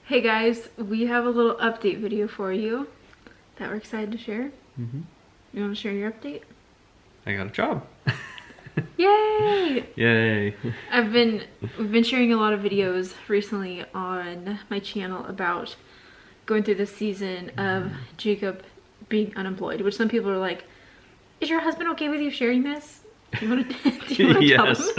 Hey guys, we have a little update video for you that we're excited to share. You want to share your update? I got a job. Yay! Yay! We've been sharing a lot of videos recently on my channel about going through this season of Jacob being unemployed, which some people are like, is your husband okay with you sharing this? Do you want to Yes.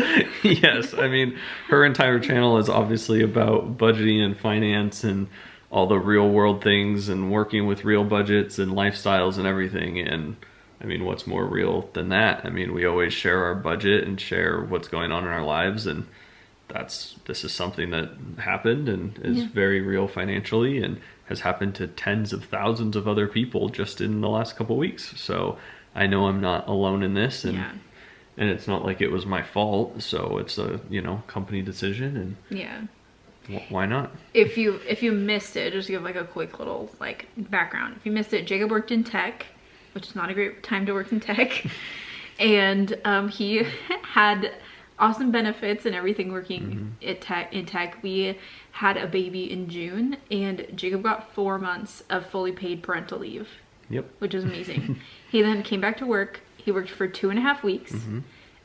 Yes. I mean, her entire channel is obviously about budgeting and finance and all the real world things and working with real budgets and lifestyles and everything. And I mean, what's more real than that? I mean, we always share our budget and share what's going on in our lives, and this is something that happened and is very real financially and has happened to tens of thousands of other people just in the last couple weeks. So I know I'm not alone in this, and it's not like it was my fault. So it's a, company decision, and why not? If you missed it, just give like a quick little background. If you missed it, Jacob worked in tech, which is not a great time to work in tech. And he had awesome benefits and everything working in tech. We had a baby in June, and Jacob got 4 months of fully paid parental leave. Yep. Which is amazing. He then came back to work. He worked for 2.5 weeks,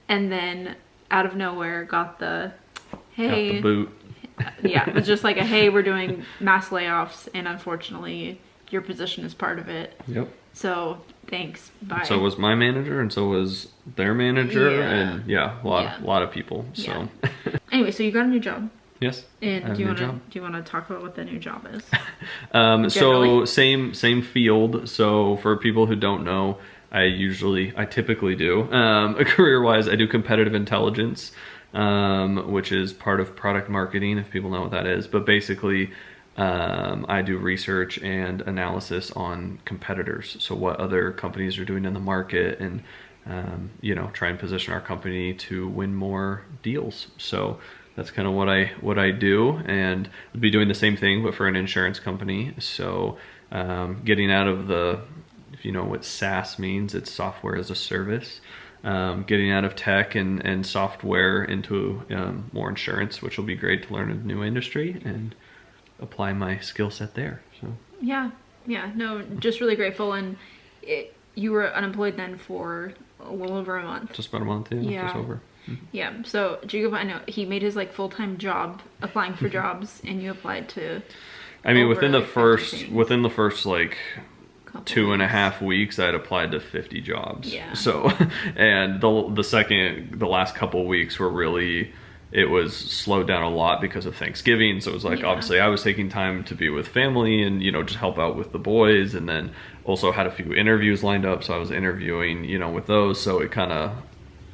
and then out of nowhere got the, hey. Got the boot. It was just like a, hey, we're doing mass layoffs, and unfortunately your position is part of it. Yep. So thanks, bye. So was my manager, and so was their manager, and a lot of people. So anyway, so you got a new job. Yes. And do you want to talk about what the new job is? So same field. So for people who don't know, I typically do career-wise, I do competitive intelligence, which is part of product marketing, if people know what that is. But basically, I do research and analysis on competitors. So what other companies are doing in the market, and try and position our company to win more deals. So that's kind of what I do, and I'd be doing the same thing, but for an insurance company. So getting out of if you know what SaaS means, it's software as a service. Getting out of tech and software into more insurance, which will be great to learn a new industry and apply my skill set there. So no, just really grateful. And you were unemployed then for a little over a month. Just about a month, just over. Yeah, so Jacob, I know he made his full-time job applying for jobs, and you applied to. I mean, within the first 2.5 weeks, I'd applied to 50 jobs. Yeah. So, and the last couple of weeks were really, it was slowed down a lot because of Thanksgiving. So it was obviously I was taking time to be with family and, just help out with the boys, and then also had a few interviews lined up. So I was interviewing, with those. So it kind of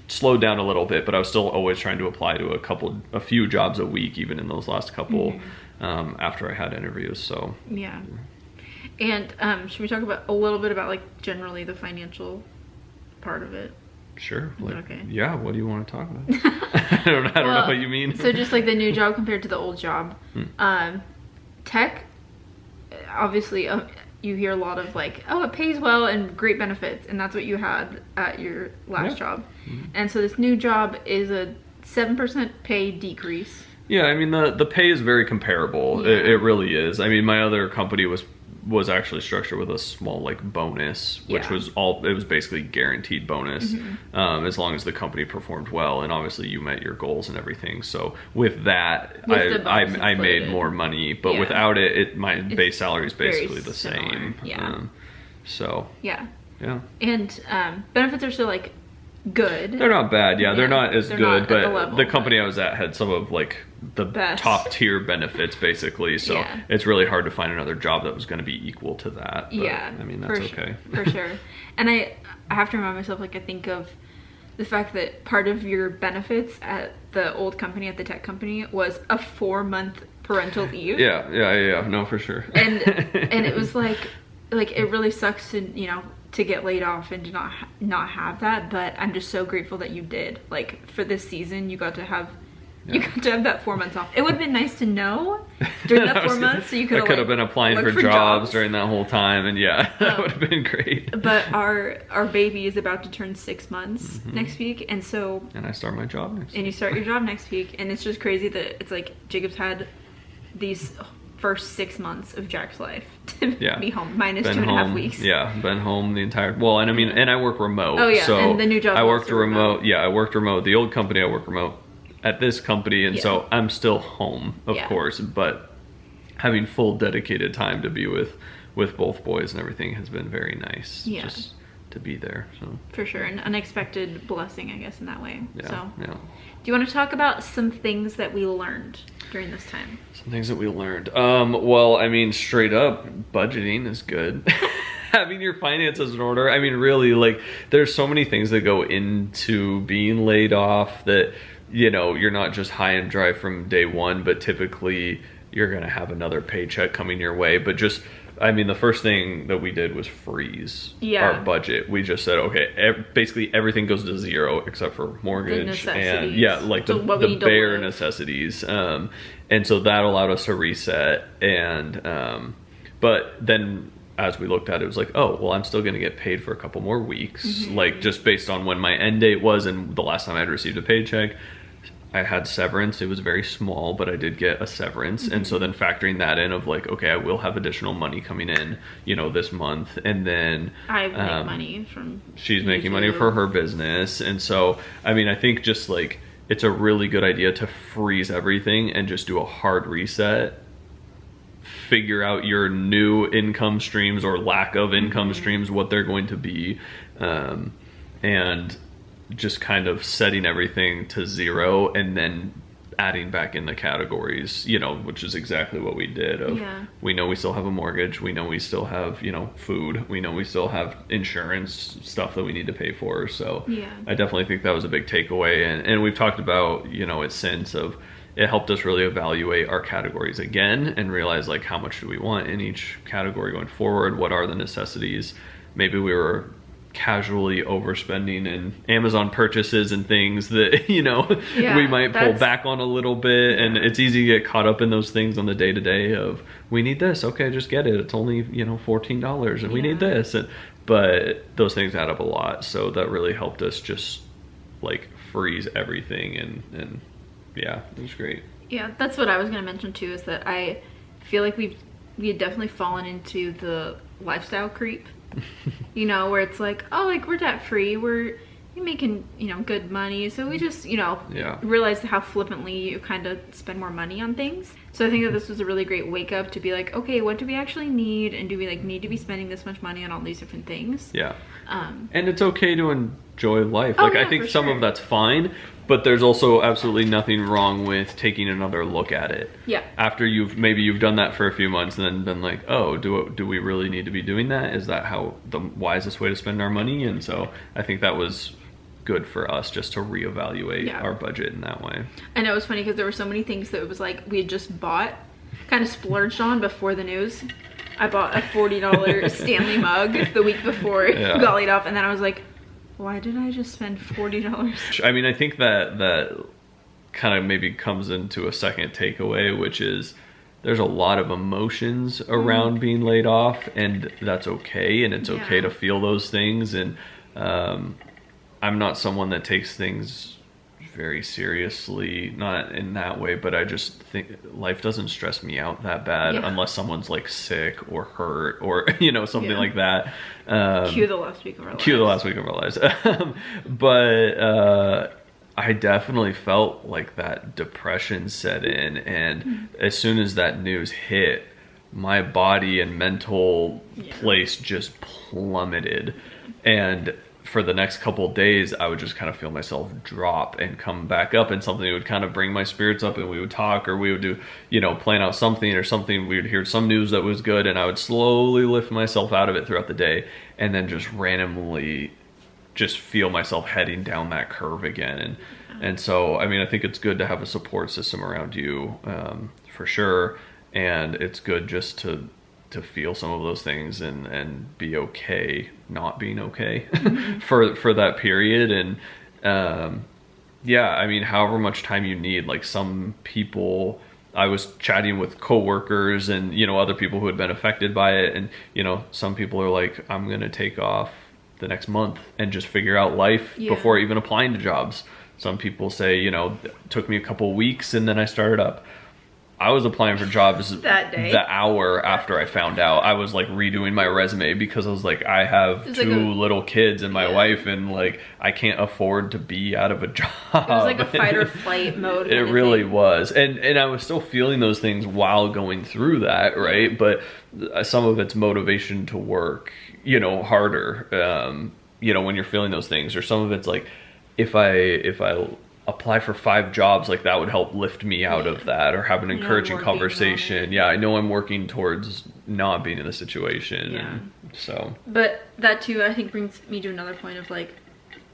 slowed down a little bit, but I was still always trying to apply to a few jobs a week, even in those last couple, after I had interviews. So yeah. And should we talk about a little bit about generally the financial part of it? Sure. Okay. Yeah. What do you want to talk about? I don't know what you mean. So just the new job compared to the old job, tech. Obviously, you hear a lot of it pays well and great benefits, and that's what you had at your last job. And so this new job is a 7% pay decrease. Yeah, I mean the pay is very comparable. Yeah. It really is. I mean, my other company was actually structured with a small bonus, which was it was basically guaranteed bonus, as long as the company performed well, and obviously you met your goals and everything. So with that, I made more money, but without it, my base salary is basically the same. Yeah. So yeah. And benefits are still good. They're not bad. Yeah, they're not as good, but the company I was at had some of the best top tier benefits, basically. So it's really hard to find another job that was going to be equal to that. But, I mean, that's okay. For sure. And I have to remind myself, I think of the fact that part of your benefits at the old company, at the tech company, was a 4-month parental leave. Yeah. No, for sure. And it was it really sucks to get laid off and to not have that, but I'm just so grateful that you did. For this season, you got to have that 4 months off. It would have been nice to know during that 4 months, so you could have been applying for jobs during that whole time, and that would have been great. But our baby is about to turn 6 months next week, and I start my job next week. And you start your job next week, and it's just crazy that it's Jacob's had these first 6 months of Jack's life to Yeah. be home, minus Been 2.5 home, weeks. Yeah, been home the entire, well, and I mean, and I work remote. Oh yeah, so and the new job I worked also remote. Yeah, I worked remote. The old company I worked remote at this company, and Yeah. so I'm still home, of Yeah. course, but having full dedicated time to be with both boys and everything has been very nice. Yeah. Just to be there. So For sure, an unexpected blessing, I guess, in that way. yeah, So, yeah. do you want to talk about some things that we learned during this time? Some things that we learned. Well, I mean, straight up, budgeting is good. Having your finances in order. I mean, really, like, there's so many things that go into being laid off that, you know, you're not just high and dry from day one, but typically you're going to have another paycheck coming your way. But just, I mean, the first thing that we did was freeze our budget. We just said, okay, basically everything goes to zero except for mortgage and like so the bare necessities. And so that allowed us to reset. And but then as we looked at it, it was like, oh, well, I'm still going to get paid for a couple more weeks, like just based on when my end date was and the last time I'd received a paycheck. I had severance. It was very small, but I did get a severance. And so then factoring that in of like, okay, I will have additional money coming in, you know, this month. And then I make money from she's making money for her business. And so, I mean, I think just like, it's a really good idea to freeze everything and just do a hard reset. Figure out your new income streams or lack of income streams, what they're going to be. And just kind of setting everything to zero and then adding back in the categories, you know, which is exactly what we did. We know we still have a mortgage. We know we still have, you know, food. We know we still have insurance stuff that we need to pay for. So I definitely think that was a big takeaway. And we've talked about, you know, its sense of it helped us really evaluate our categories again and realize like how much do we want in each category going forward? What are the necessities? Maybe we were casually overspending in Amazon purchases and things that, you know, we might pull back on a little bit. And it's easy to get caught up in those things on the day to day of, we need this, okay, just get it, it's only, you know, $14 and we need this. But those things add up a lot, so that really helped us just like freeze everything. And yeah, it was great. Yeah, that's what I was going to mention too, is that I feel like we had definitely fallen into the lifestyle creep. You know, where it's like, oh, like we're debt free, we're making, you know, good money, so we just, you know, realize how flippantly you kind of spend more money on things. So I think that this was a really great wake up to be like, okay, what do we actually need, and do we like need to be spending this much money on all these different things? And it's okay to enjoy life. Like I think some of that's fine, but there's also absolutely nothing wrong with taking another look at it. After you've done that for a few months and then been like, oh, do we really need to be doing that? Is that how the wisest way to spend our money? And so I think that was good for us just to reevaluate our budget in that way. And it was funny because there were so many things that it was like we had just bought, kind of splurged on before the news. I bought a $40 Stanley mug the week before it got laid off, and then I was like, why did I just spend $40? I mean, I think that kind of maybe comes into a second takeaway, which is there's a lot of emotions around being laid off, and that's okay, and it's okay to feel those things. And I'm not someone that takes things very seriously, not in that way, but I just think life doesn't stress me out that bad unless someone's like sick or hurt or, you know, something like that. Cue the last week of our lives. But I definitely felt like that depression set in, and as soon as that news hit, my body and mental place just plummeted. And for the next couple of days, I would just kind of feel myself drop and come back up, and something would kind of bring my spirits up, and we would talk, or we would do, you know, plan out something or something. We would hear some news that was good, and I would slowly lift myself out of it throughout the day, and then just randomly just feel myself heading down that curve again. And so, I mean, I think it's good to have a support system around you, for sure. And it's good just to feel some of those things and be okay not being okay for that period. And yeah, I mean, however much time you need. Like some people, I was chatting with coworkers and, you know, other people who had been affected by it, and, you know, some people are like, I'm gonna take off the next month and just figure out life before even applying to jobs. Some people say, you know, it took me a couple weeks and then I started up. I was applying for jobs that day, the hour after I found out. I was like redoing my resume because I was like, I have two little kids and my wife, and like I can't afford to be out of a job. It was like a fight or flight mode. It really was, and I was still feeling those things while going through that, right? But some of it's motivation to work, you know, harder, you know, when you're feeling those things, or some of it's like, if I apply for 5 jobs, like that would help lift me out of that, or have an encouraging conversation. Yeah, I know I'm working towards not being in the situation. Yeah. And so, but that too, I think, brings me to another point of like,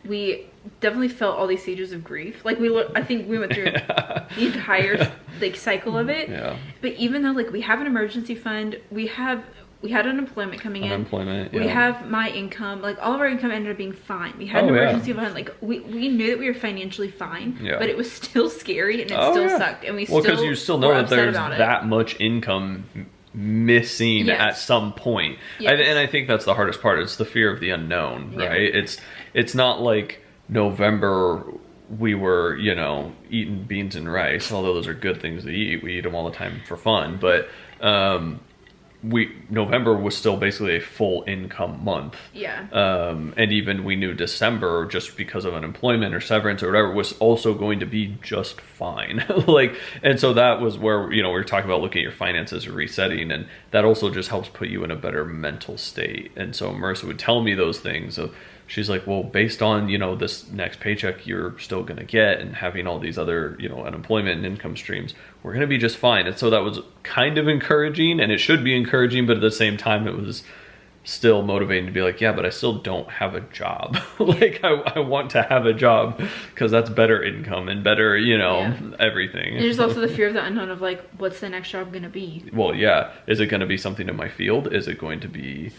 we definitely felt all these stages of grief. Like I think we went through the entire like cycle of it. Yeah. But even though like we have an emergency fund, we had unemployment coming in. Yeah. We have my income. Like all of our income ended up being fine. We had an emergency fund. Like we knew that we were financially fine. Yeah. But it was still scary, and it still sucked. And well, because you still know that there's that much income missing at some point. Yes. And I think that's the hardest part. It's the fear of the unknown, right? It's not like November we were, you know, eating beans and rice, although those are good things to eat. We eat them all the time for fun. But November was still basically a full income month. Yeah. And even we knew December, just because of unemployment or severance or whatever, was also going to be just fine. Like, and so that was where, you know, we were talking about looking at your finances or resetting, and that also just helps put you in a better mental state. And so Marissa would tell me those things of, she's like, well, based on, you know, this next paycheck you're still going to get, and having all these other, you know, unemployment and income streams, we're going to be just fine. And so that was kind of encouraging, and it should be encouraging, but at the same time, it was still motivating to be like, yeah, but I still don't have a job. Like I want to have a job because that's better income and better, you know, everything. And there's also the fear of the unknown of like, what's the next job going to be? Well, yeah. Is it going to be something in my field? Is it going to be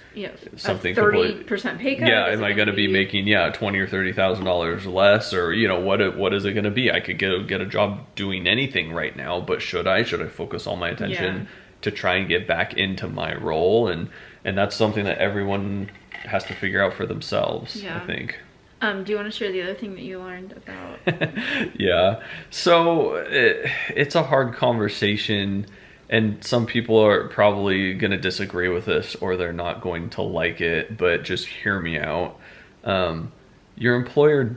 something a 30% pay cut? Yeah. Am I going to be making, $20,000 or $30,000 less? Or, you know, what is it going to be? I could get a job doing anything right now, but should I focus all my attention to try and get back into my role? And that's something that everyone has to figure out for themselves, I think. Do you want to share the other thing that you learned about? Yeah. So it's a hard conversation, and some people are probably going to disagree with this, or they're not going to like it, but just hear me out. Your employer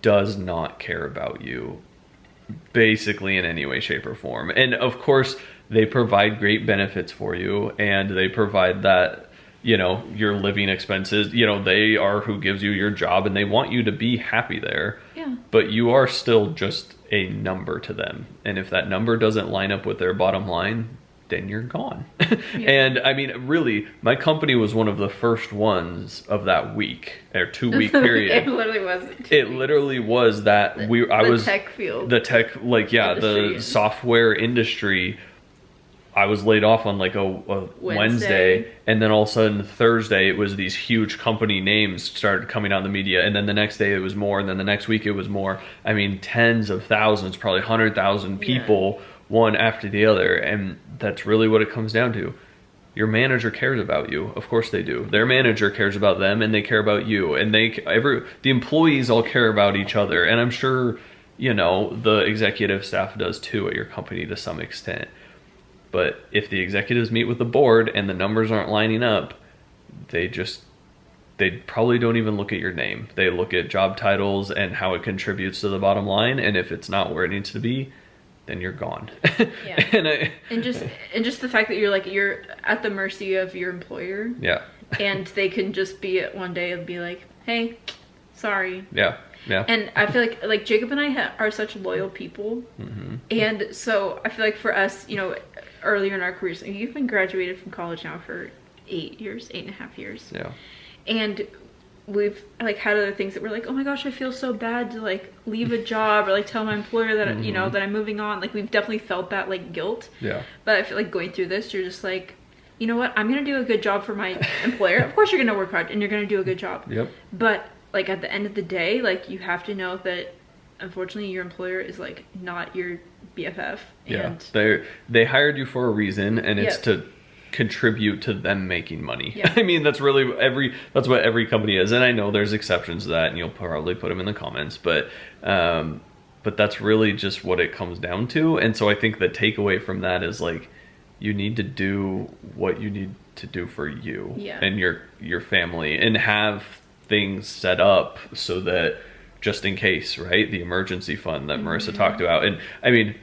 does not care about you, basically, in any way, shape, or form. And of course, they provide great benefits for you, and they provide that, you know, your living expenses, you know, they are who gives you your job, and they want you to be happy there. Yeah. But you are still just a number to them. And if that number doesn't line up with their bottom line, then you're gone. And I mean, really, my company was one of the first ones of that week or 2-week period. It literally was that I was the tech field. The tech, like, the software industry. I was laid off on like a Wednesday, and then all of a sudden Thursday it was these huge company names started coming out in the media, and then the next day it was more, and then the next week it was more. I mean, tens of thousands, probably 100,000 people, one after the other, and that's really what it comes down to. Your manager cares about you. Of course they do. Their manager cares about them, and they care about you, and the employees all care about each other, and I'm sure, you know, the executive staff does too at your company to some extent. But if the executives meet with the board and the numbers aren't lining up, they probably don't even look at your name. They look at job titles and how it contributes to the bottom line. And if it's not where it needs to be, then you're gone. Yeah. and just the fact that you're at the mercy of your employer. Yeah. And they can just be one day and be like, hey, sorry. Yeah. Yeah. And I feel like Jacob and I are such loyal people. Mm-hmm. And so I feel like for us, you know, earlier in our careers, you've been graduated from college now for 8.5 years. Yeah. And we've like had other things that we're like, oh my gosh, I feel so bad to like leave a job or like tell my employer that, you know, that I'm moving on. Like we've definitely felt that like guilt. Yeah. But I feel like going through this, you're just like, you know what? I'm going to do a good job for my employer. Of course you're going to work hard and you're going to do a good job. Yep. But like at the end of the day, like you have to know that unfortunately your employer is like not your BFF. And they hired you for a reason, and it's to contribute to them making money. Yeah. I mean, that's really that's what every company is, and I know there's exceptions to that, and you'll probably put them in the comments, but but that's really just what it comes down to. And so I think the takeaway from that is like, you need to do what you need to do for you and your family, and have things set up so that just in case, right? The emergency fund that Marissa talked about. And I mean,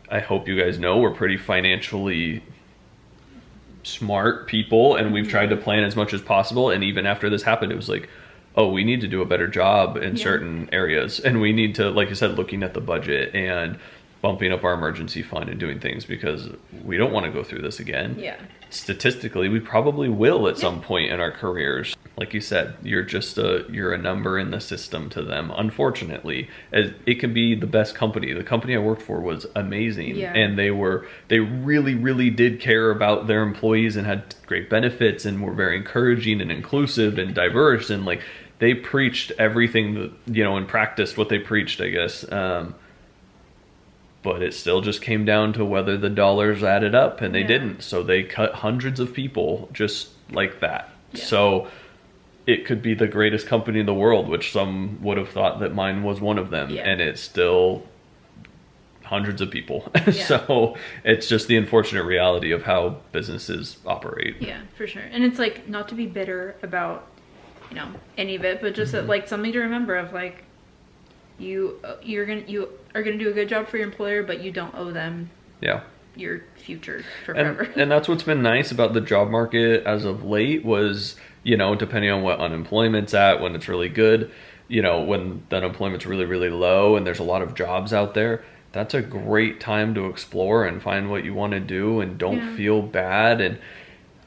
I hope you guys know we're pretty financially smart people, and we've tried to plan as much as possible. And even after this happened, it was like, oh, we need to do a better job in certain areas, and we need to, like I said, looking at the budget and bumping up our emergency fund and doing things, because we don't want to go through this again. Statistically, we probably will at some point in our careers. Like you said, you're a number in the system to them, unfortunately. As it can be the best company. The company I worked for was amazing, and they really did care about their employees and had great benefits and were very encouraging and inclusive and diverse, and like they preached everything that, you know, and practiced what they preached, I guess. But it still just came down to whether the dollars added up, and they didn't. So they cut hundreds of people just like that. So it could be the greatest company in the world, which some would have thought that mine was one of them, and it's still hundreds of people. So it's just the unfortunate reality of how businesses opeate. Yeah, for sure. And it's like, not to be bitter about, you know, any of it, but just like something to remember of, like, you are gonna do a good job for your employer, but you don't owe them your future forever. And that's what's been nice about the job market as of late was, you know, depending on what unemployment's at, when it's really good, you know, when the unemployment's really low and there's a lot of jobs out there, that's a great time to explore and find what you want to do, and don't feel bad and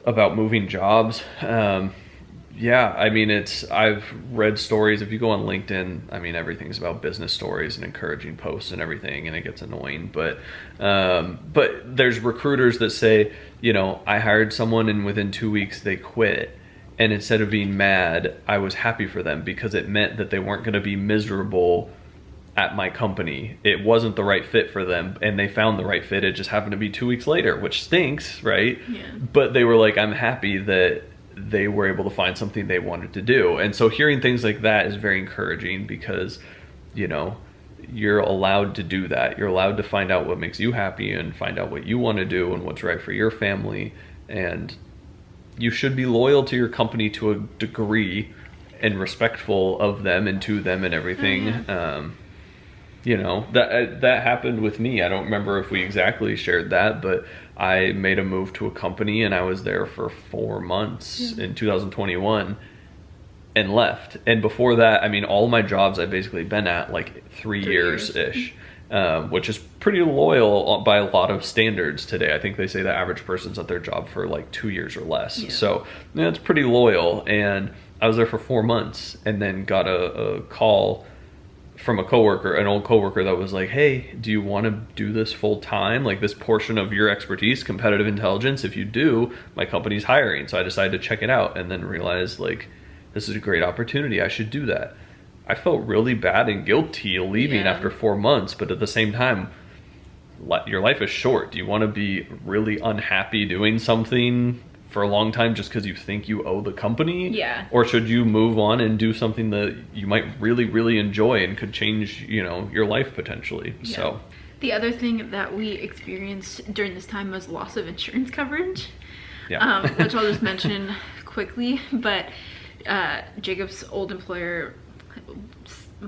about moving jobs. I mean, I've read stories. If you go on LinkedIn, I mean, everything's about business stories and encouraging posts and everything, and it gets annoying. But there's recruiters that say, you know, I hired someone and within 2 weeks they quit. And instead of being mad, I was happy for them, because it meant that they weren't going to be miserable at my company. It wasn't the right fit for them, and they found the right fit. It just happened to be 2 weeks later, which stinks, right? But they were like, I'm happy that they were able to find something they wanted to do. And so hearing things like that is very encouraging, because, you know, you're allowed to do that. You're allowed to find out what makes you happy and find out what you want to do and what's right for your family. And you should be loyal to your company to a degree and respectful of them and to them and everything. You know, that happened with me. I don't remember if we exactly shared that, but I made a move to a company and I was there for 4 months in 2021 and left. And before that, I mean, all my jobs I've basically been at like 3 years-ish, which is pretty loyal by a lot of standards today. I think they say the average person's at their job for like 2 years or less. So yeah, it's pretty loyal. And I was there for 4 months and then got a call from a coworker, an old coworker, that was like, hey, do you want to do this full time? Like this portion of your expertise, competitive intelligence, if you do, my company's hiring. So I decided to check it out, and then realized like, this is a great opportunity. I should do that. I felt really bad and guilty leaving after 4 months, but at the same time, your life is short. Do you want to be really unhappy doing something for a long time just because you think you owe the company? Or should you move on and do something that you might really enjoy and could change, you know, your life potentially? So the other thing that we experienced during this time was loss of insurance coverage, which I'll just mention quickly. But Jacob's old employer,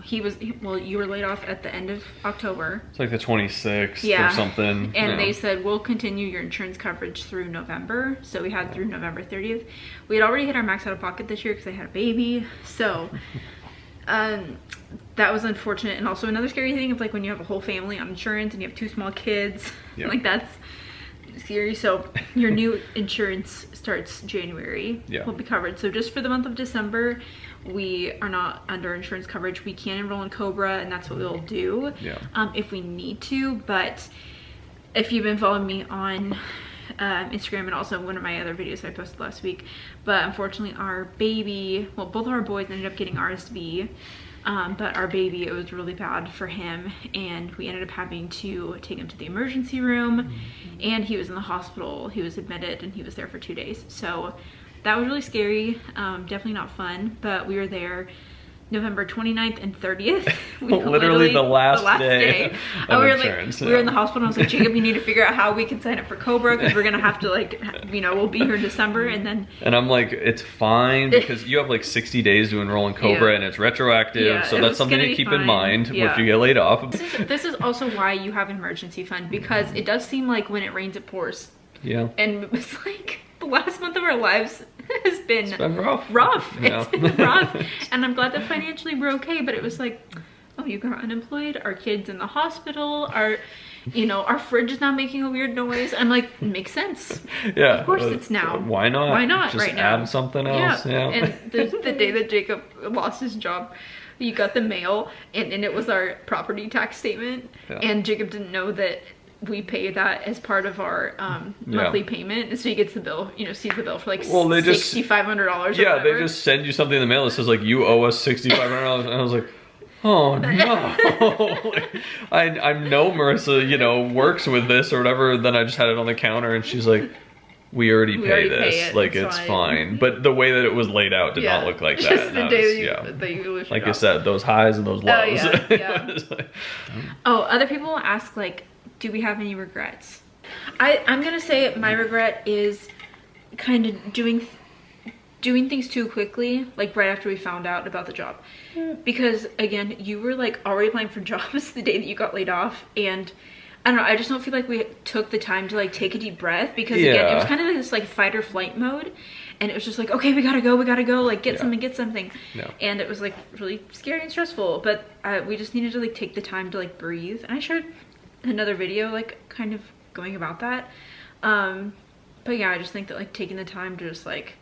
you were laid off at the end of October. It's like the 26th or something. And they said, we'll continue your insurance coverage through November. So we had through November 30th. We had already hit our max out of pocket this year because I had a baby. So that was unfortunate. And also another scary thing of like when you have a whole family on insurance and you have 2 small kids, like that's scary. So your new insurance starts January. Will be covered. So just for the month of December, we are not under insurance coverage. We can enroll in Cobra, and that's what we'll do if we need to. But if you've been following me on Instagram, and also one of my other videos I posted last week, but unfortunately our baby, well, both of our boys ended up getting RSV, but our baby, it was really bad for him, and we ended up having to take him to the emergency room, and he was in the hospital. He was admitted, and he was there for 2 days. So that was really scary. Definitely not fun, but we were there November 29th and 30th. Literally the last day of we were insurance. We were in the hospital and I was like, Jacob, you need to figure out how we can sign up for Cobra because we're going to have to like, we'll be here in December and then. And I'm like, it's fine because you have like 60 days to enroll in Cobra and it's retroactive. So that's something to keep in mind if you get laid off. This is also why you have an emergency fund, because it does seem like when it rains, it pours. Yeah. And it's like the last month of our lives has been, rough. It's been rough. And I'm glad that financially we're okay, but it was like, oh, you got unemployed, our kid's in the hospital, our fridge is now making a weird noise. I'm like, makes sense. Yeah. Of course it's now. Why not? Why not just right now? Add something else. Yeah. And the day that Jacob lost his job, you got the mail and it was our property tax statement. Yeah. And Jacob didn't know that we pay that as part of our monthly payment, and so he gets the bill, sees the bill for like $6,500. Yeah, they just send you something in the mail that says like you owe us $6,500, and I was like, oh no. I know Marissa, works with this or whatever. Then I just had it on the counter, and she's like, we already pay this, like it's fine. But the way that it was laid out did not look like that. Just the day that you lose your like job. I said, those highs and those lows. Other people ask like, do we have any regrets? I'm gonna say my regret is kind of doing things too quickly, like right after we found out about the job. Because again, you were like already applying for jobs the day that you got laid off, and I don't know, I just don't feel like we took the time to like take a deep breath, because again, it was kind of like this like fight or flight mode, and it was just like, okay, we gotta go, like get something. And it was like really scary and stressful, but we just needed to like take the time to like breathe. And I shared another video like kind of going about that, but yeah, I just think that like taking the time to just like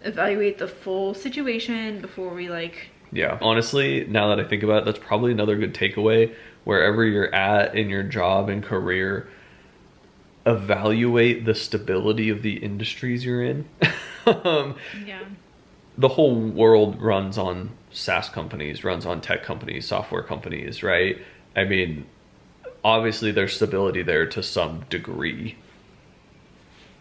evaluate the full situation before we like. Yeah, honestly, now that I think about it, that's probably another good takeaway. Wherever you're at in your job and career, evaluate the stability of the industries you're in. The whole world runs on SaaS companies, runs on tech companies, software companies, right? I mean, obviously there's stability there to some degree.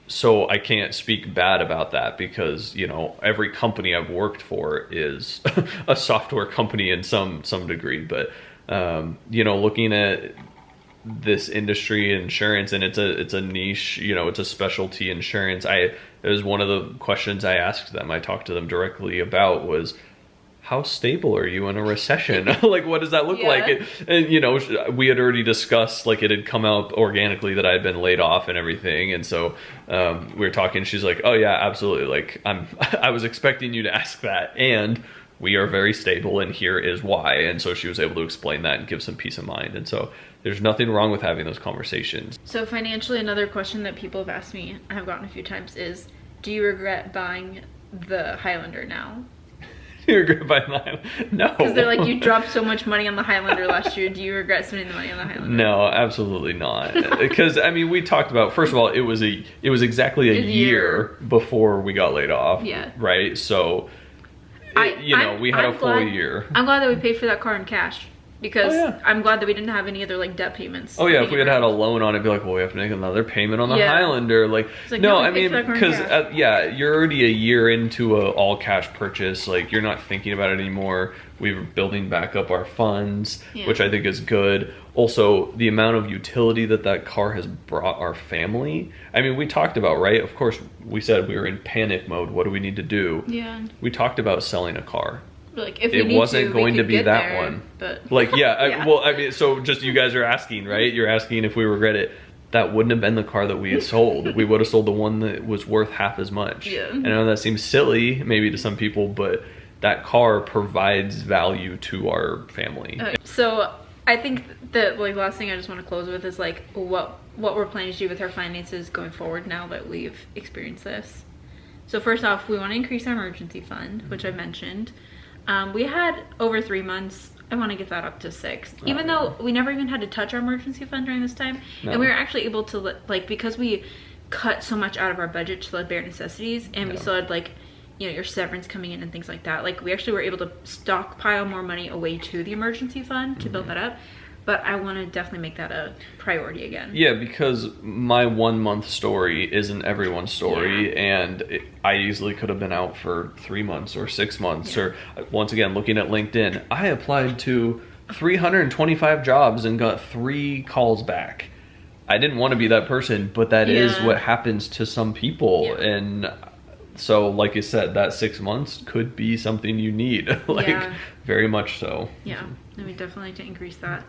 So I can't speak bad about that because, every company I've worked for is a software company in some degree. But, looking at this industry, insurance, and it's a niche, it's a specialty insurance. It was one of the questions I asked them. I talked to them directly about was, how stable are you in a recession? Like, what does that look like? And, we had already discussed, like, it had come out organically that I had been laid off and everything. And so we were talking, she's like, oh yeah, absolutely. Like, I was expecting you to ask that. And we are very stable, and here is why. And so she was able to explain that and give some peace of mind. And so there's nothing wrong with having those conversations. So financially, another question that people have asked me, I've gotten a few times, is, do you regret buying the Highlander now? You regret buying the Highlander? No. Because they're like, you dropped so much money on the Highlander last year. Do you regret spending the money on the Highlander? No, absolutely not. Because we talked about, first of all, it was exactly a year before we got laid off. Yeah. Right. So, we had a full year. I'm glad that we paid for that car in cash. Because I'm glad that we didn't have any other like debt payments. Oh yeah, if we had had a loan on it, it'd be like, well, we have to make another payment on the Highlander. Like no, because you're already a year into a all cash purchase. Like, you're not thinking about it anymore. We were building back up our funds, which I think is good. Also, the amount of utility that car has brought our family. We talked about, right? Of course, we said we were in panic mode. What do we need to do? Yeah. We talked about selling a car. Like, if it wasn't going to be that one, but like so just, you guys are asking, right? You're asking if we regret it. That wouldn't have been the car that we had sold. We would have sold the one that was worth half as much. I know that seems silly maybe to some people, but that car provides value to our family. So I think the last thing I just want to close with is like what we're planning to do with our finances going forward now that we've experienced this. So first off, we want to increase our emergency fund, which I mentioned. We had over 3 months. I want to get that up to 6, even though we never even had to touch our emergency fund during this time. And we were actually able to, because we cut so much out of our budget to the bare necessities, and we still had your severance coming in and things like that. Like, we actually were able to stockpile more money away to the emergency fund to build that up. but I want to definitely make that a priority again. Yeah, because my 1 month story isn't everyone's story, and I easily could have been out for 3 months or 6 months. Or once again, looking at LinkedIn, I applied to 325 jobs and got 3 calls back. I didn't want to be that person, but that is what happens to some people. And so, like you said, that 6 months could be something you need, like very much so. Yeah, I mean, definitely to increase that.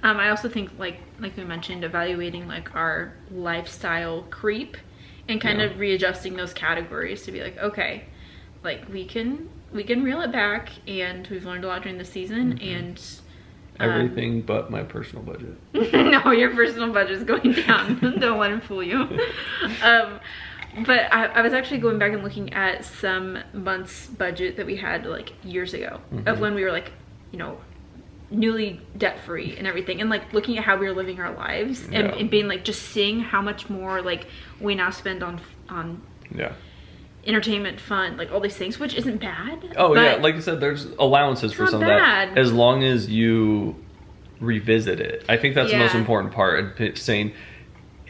I also think, like we mentioned, evaluating like our lifestyle creep and kind of readjusting those categories to be like, okay, like we can reel it back, and we've learned a lot during the season, and everything but my personal budget. No, your personal budget is going down. Don't let him fool you. But I was actually going back and looking at some months' budget that we had like years ago of when we were like, you know, newly debt-free and everything, and like looking at how we were living our lives and being like, just seeing how much more like we now spend on entertainment, fun, like all these things, which isn't bad. Oh yeah, like you said, there's allowances for some of that, as long as you revisit it. I think that's the most important part. Saying,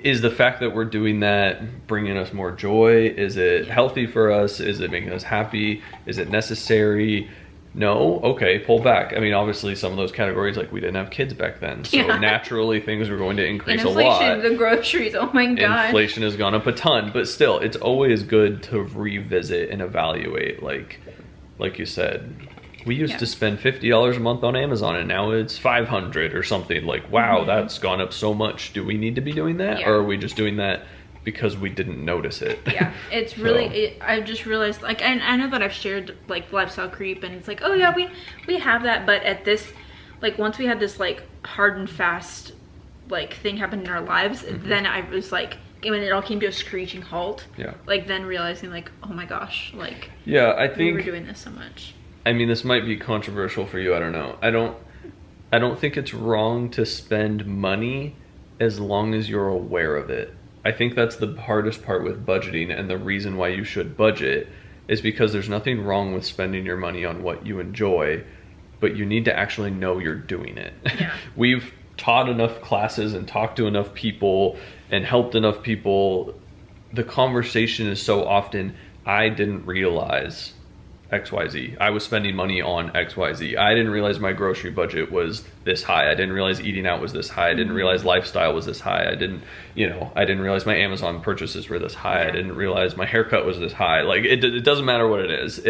is the fact that we're doing that bringing us more joy? Is it healthy for us? Is it making us happy? Is it necessary? No? Okay, pull back. I mean, obviously some of those categories, like we didn't have kids back then, so naturally things are going to increase a lot. Inflation, the groceries, oh my god. Inflation has gone up a ton, but still, it's always good to revisit and evaluate. Like you said, we used to spend $50 a month on Amazon, and now it's $500 or something. Like, wow, that's gone up so much. Do we need to be doing that? Or are we just doing that because we didn't notice it? Yeah, it's really, I just realized, like, and I know that I've shared, like, lifestyle creep, and it's like, oh yeah, we have that, but at this, like, once we had this, like, hard and fast, like, thing happen in our lives, then I was like, when it all came to a screeching halt, like, then realizing, like, oh my gosh, like, I think we were doing this so much. I mean, this might be controversial for you, I don't know. I don't think it's wrong to spend money as long as you're aware of it. I think that's the hardest part with budgeting, and the reason why you should budget is because there's nothing wrong with spending your money on what you enjoy, but you need to actually know you're doing it. Yeah. We've taught enough classes and talked to enough people and helped enough people. The conversation is so often, I didn't realize XYZ. I was spending money on XYZ. I didn't realize my grocery budget was this high. I didn't realize eating out was this high. I didn't realize lifestyle was this high. I didn't realize my Amazon purchases were this high. I didn't realize my haircut was this high. Like, it doesn't matter what it is.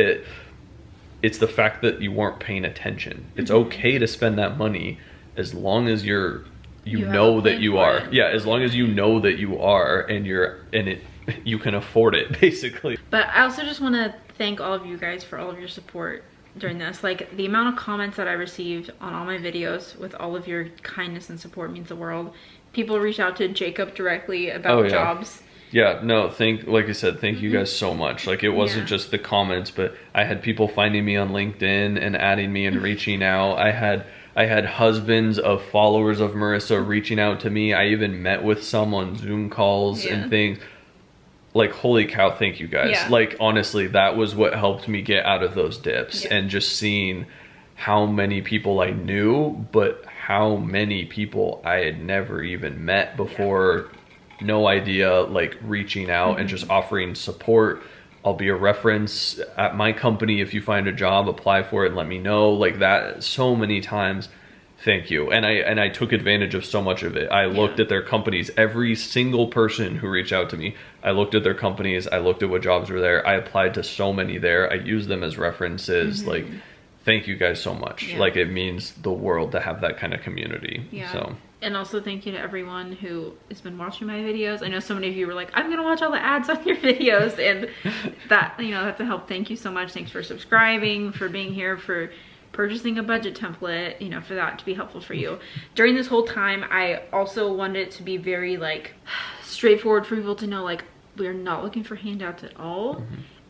It's the fact that you weren't paying attention. It's okay to spend that money as long as you know that you are. Yeah, as long as you know that you are, and you can afford it, basically. But I also just want to thank all of you guys for all of your support during this. Like, the amount of comments that I received on all my videos with all of your kindness and support means the world. People reach out to Jacob directly about jobs. Yeah, no, like I said, thank you guys so much. Like, it wasn't just the comments, but I had people finding me on LinkedIn and adding me and reaching out. I had husbands of followers of Marissa reaching out to me. I even met with some on Zoom calls and things. Like, holy cow, thank you guys. Like, honestly, that was what helped me get out of those dips. And just seeing how many people I knew, but how many people I had never even met before. No idea, like, reaching out and just offering support. I'll be a reference at my company. If you find a job, apply for it and let me know. Like, that so many times. Thank you. And I took advantage of so much of it. I looked at their companies. Every single person who reached out to me, I looked at their companies. I looked at what jobs were there. I applied to so many there. I used them as references. Like, thank you guys so much. Like, it means the world to have that kind of community. So. And also thank you to everyone who has been watching my videos. I know so many of you were like, I'm gonna watch all the ads on your videos, and that, that's a help. Thank you so much. Thanks for subscribing, for being here, for purchasing a budget template, for that to be helpful for you. During this whole time, I also wanted it to be very, like, straightforward for people to know, like, we're not looking for handouts at all.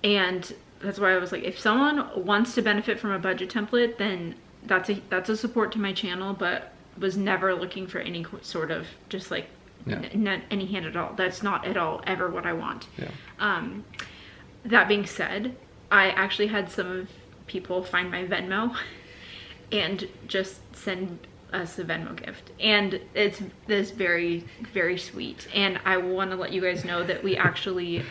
And that's why I was like, if someone wants to benefit from a budget template, then that's a support to my channel, but was never looking for any sort of just like any hand at all. That's not at all ever what I want. That being said, I actually had some people find my Venmo and just send us a Venmo gift, and it's very, very sweet. And I want to let you guys know that we actually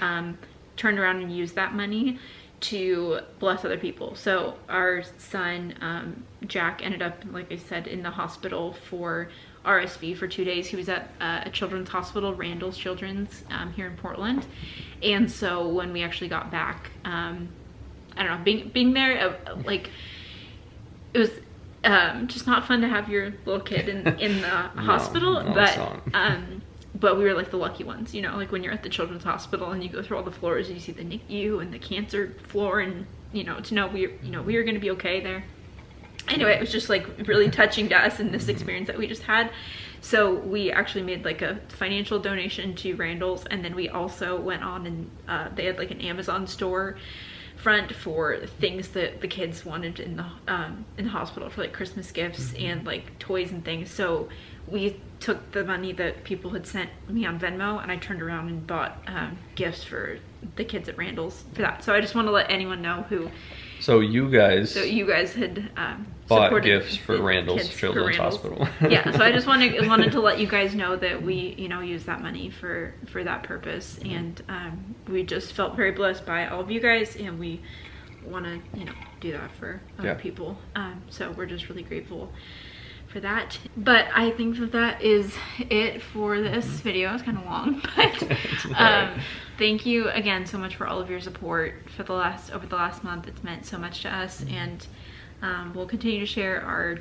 turned around and used that money to bless other people. So our son Jack ended up, like I said, in the hospital for RSV for 2 days. He was at a children's hospital, Randall's Children's, here in Portland. And so when we actually got back, I don't know, being there, like, it was just not fun to have your little kid in the hospital, but we were like the lucky ones, you know, like when you're at the children's hospital and you go through all the floors and you see the NICU and the cancer floor, and you know, to know we were going to be okay there. Anyway, it was just like really touching to us in this experience that we just had. So we actually made like a financial donation to Randall's, and then we also went on and they had like an Amazon store front for things that the kids wanted in the hospital, for like Christmas gifts and like toys and things. So we took the money that people had sent me on Venmo, and I turned around and bought gifts for the kids at Randall's for that. So I just want to let anyone know who. So you guys had bought gifts for Randall's Children's Hospital. Yeah, so I just wanted to let you guys know that we, you know, use that money for that purpose, and we just felt very blessed by all of you guys, and we want to, you know, do that for other people. So we're just really grateful for that. But I think that is it for this video. It's kind of long, but thank you again so much for all of your support for over the last month. It's meant so much to us, and we'll continue to share our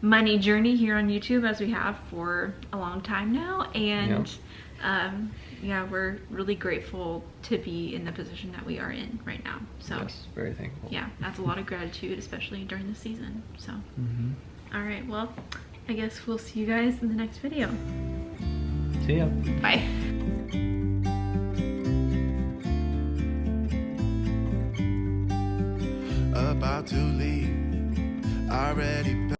money journey here on YouTube as we have for a long time now. And yeah, we're really grateful to be in the position that we are in right now. So yes, very thankful. Yeah, that's a lot of gratitude, especially during the season. So all right, well, I guess we'll see you guys in the next video. See ya. Bye. About to leave, already